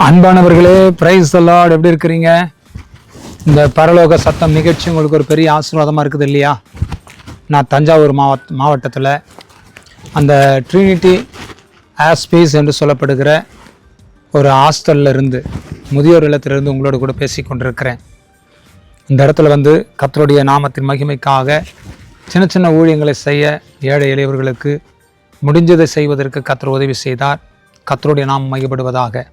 அன்பானவர்களே, praise the Lord. எப்படி இருக்கிறீங்க? இந்த பரலோக சத்தம் நிகழ்ச்சி உங்களுக்கு ஒரு பெரிய ஆசீர்வாதமாக இருக்குது இல்லையா? நான் தஞ்சாவூர் மாவட்டத்தில் அந்த ட்ரினிட்டி ஆஸ்பீஸ் என்று சொல்லப்படுகிற ஒரு ஹாஸ்டலில் இருந்து, முதியோர் இல்லத்திலிருந்து உங்களோட கூட பேசி கொண்டிருக்கிறேன். இந்த இடத்துல கர்த்தருடைய நாமத்தின் மகிமைக்காக சின்ன சின்ன ஊழியங்களை செய்ய, ஏழை எளியவர்களுக்கு முடிஞ்சதை செய்வதற்கு கர்த்தர் உதவி செய்தார். கர்த்தருடைய நாமம் மகிமைப்படுவதாக.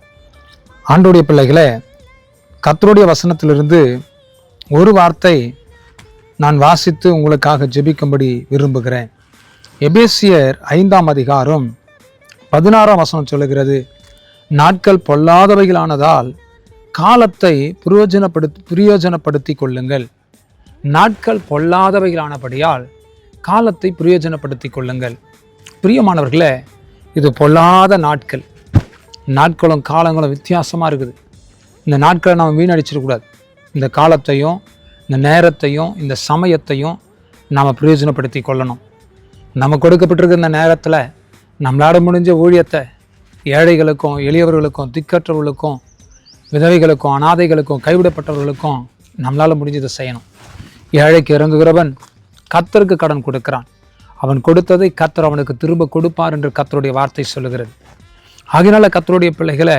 ஆண்டவருடைய பிள்ளைகளே, கர்த்தருடைய வசனத்திலிருந்து ஒரு வார்த்தை நான் வாசித்து உங்களுக்காக ஜெபிக்கும்படி விரும்புகிறேன். எபேசியர் 5ஆம் அதிகாரம் 16ஆம் வசனம் சொல்லுகிறது, நாட்கள் பொல்லாதவைகளானதால் காலத்தை பிரயோஜனப்படுத்தி கொள்ளுங்கள். நாட்கள் பொல்லாதவைகளானபடியால் காலத்தை பிரயோஜனப்படுத்தி கொள்ளுங்கள். பிரியமானவர்களே, இது பொல்லாத நாட்கள். நாட்களும் காலங்களும் வித்தியாசமாக இருக்குது. இந்த நாட்களை நம்ம வீணடிச்சிடக்கூடாது. இந்த காலத்தையும் இந்த நேரத்தையும் இந்த சமயத்தையும் நாம் பிரயோஜனப்படுத்தி கொள்ளணும். நம்ம கொடுக்கப்பட்டிருக்க இந்த நேரத்தில் நம்மளால் முடிஞ்ச ஊழியத்தை ஏழைகளுக்கும் எளியவர்களுக்கும் திக்கற்றவர்களுக்கும் விதவைகளுக்கும் அனாதைகளுக்கும் கைவிடப்பட்டவர்களுக்கும் நம்மளால் முடிஞ்சதை செய்யணும். ஏழைக்கு இறங்குகிறவன் கர்த்தருக்கு கடன் கொடுக்கிறான். அவன் கொடுத்ததை கர்த்தர் அவனுக்கு திரும்ப கொடுப்பார் என்று கர்த்தருடைய வார்த்தை சொல்லுகிறது. ஆகையினால கர்த்தருடைய பிள்ளைகளை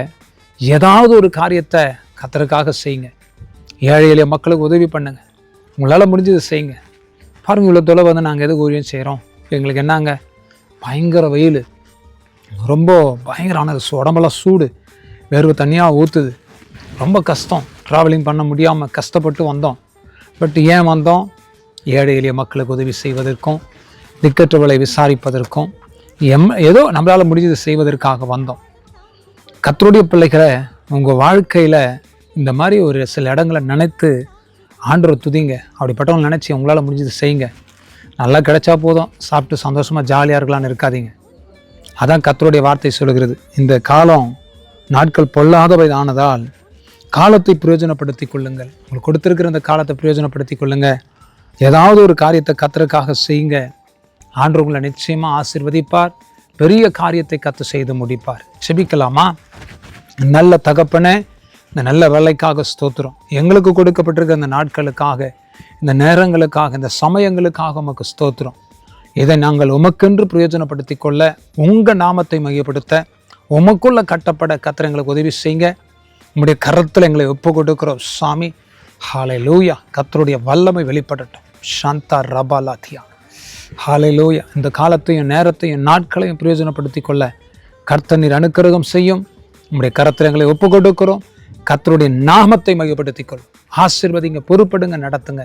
ஏதாவது ஒரு காரியத்தை கர்த்தருக்காக செய்யுங்க. ஏழை எளிய மக்களுக்கு உதவி பண்ணுங்க. உங்களால் முடிஞ்சதை செய்யுங்க. பாருங்கள், இவ்வளோ தொலை நாங்கள் எதுக்கு ஊழியம் செய்கிறோம்? எங்களுக்கு என்னங்க, பயங்கர வெயில், ரொம்ப பயங்கரமான உடம்பெல்லாம் சூடு, வேர்வை தனியாக ஊற்றுது, ரொம்ப கஷ்டம். ட்ராவலிங் பண்ண முடியாமல் கஷ்டப்பட்டு வந்தோம். பட் ஏன் வந்தோம்? ஏழை எளிய மக்களுக்கு உதவி செய்வதற்கும் திக்கற்றவர்களை விசாரிப்பதற்கும் ஏதோ நம்மளால் முடிஞ்சது செய்வதற்காக வந்தோம். கர்த்தருடைய பிள்ளைகளை, உங்கள் வாழ்க்கையில் இந்த மாதிரி ஒரு சில இடங்களை நினைத்து ஆண்டவரை துதிங்க. அப்படிப்பட்டவங்க நினச்சி உங்களால் முடிஞ்சது செய்யுங்க. நல்லா கிடைச்சா போதும், சாப்பிட்டு சந்தோஷமாக ஜாலியாக இருக்கலான்னு இருக்காதீங்க. அதான் கர்த்தருடைய வார்த்தை சொல்கிறது. இந்த காலம் நாட்கள் பொல்லாதவை ஆனதால் காலத்தை பிரயோஜனப்படுத்தி கொள்ளுங்கள். உங்களுக்கு கொடுத்துருக்கிற இந்த காலத்தை பிரயோஜனப்படுத்தி கொள்ளுங்கள். ஏதாவது ஒரு காரியத்தை கர்த்தருக்காக செய்யுங்க. ஆண்டவர் உங்களை நிச்சயமாக ஆசீர்வதிப்பார். பெரிய காரியத்தை கர்த்தர் செய்து முடிப்பார். செபிக்கலாமா? நல்ல தகப்பனே, இந்த நல்ல வேலைக்காக ஸ்தோத்திரம். எங்களுக்கு கொடுக்கப்பட்டிருக்க இந்த நாட்களுக்காக, இந்த நேரங்களுக்காக, இந்த சமயங்களுக்காக உமக்கு ஸ்தோத்திரம். இதை நாங்கள் உமக்கென்று பிரயோஜனப்படுத்தி கொள்ள, உங்கள் நாமத்தை மையப்படுத்த, உமக்குள்ள கட்டப்பட கர்த்தர் எங்களுக்கு உதவி செய்யுங்க. உங்களுடைய கரத்தில் எங்களை ஒப்பு கொடுக்கிறோம் சாமி. ஹல்லேலூயா. கர்த்தருடைய வல்லமை வெளிப்படட்டும். சாந்தா ரபாலாத்தியா. ஹல்லேலூயா. இந்த காலத்தையும் நேரத்தையும் நாட்களையும் பிரயோஜனப்படுத்தி கொள்ள கர்த்தர் நீர் அனுக்கிரகம் செய்யும். உங்களுடைய கரத்தில் எங்களை ஒப்பு கொடுக்கிறோம். கர்த்தருடைய நாமத்தை மையப்படுத்திக் கொள்ளும். ஆசீர்வதிங்க, பொறுப்படுங்க, நடத்துங்க.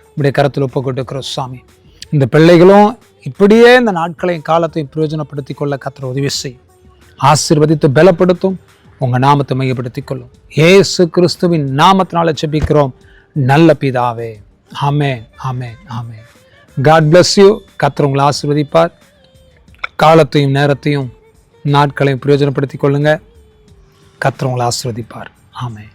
உங்களுடைய கரத்தில் ஒப்பு கொடுக்கிறோம் சாமி. இந்த பிள்ளைகளும் இப்படியே இந்த நாட்களையும் காலத்தையும் பிரயோஜனப்படுத்தி கொள்ள கர்த்தர் உதவி செய்யும். ஆசீர்வதித்து பலப்படுத்தும். உங்கள் நாமத்தை மையப்படுத்திக் கொள்ளும். இயேசு கிறிஸ்துவின் நாமத்தினால ஜெபிக்கிறோம் நல்ல பிதாவே. Amen, amen, amen. God bless you. கர்த்தர் உங்களை ஆசீர்வதிப்பார். காலத்தையும் நேரத்தையும் நாட்களையும் பிரயோஜனப்படுத்திக் கொள்ளுங்க. கர்த்தர் உங்களை ஆசீர்வதிப்பார். ஆமென்.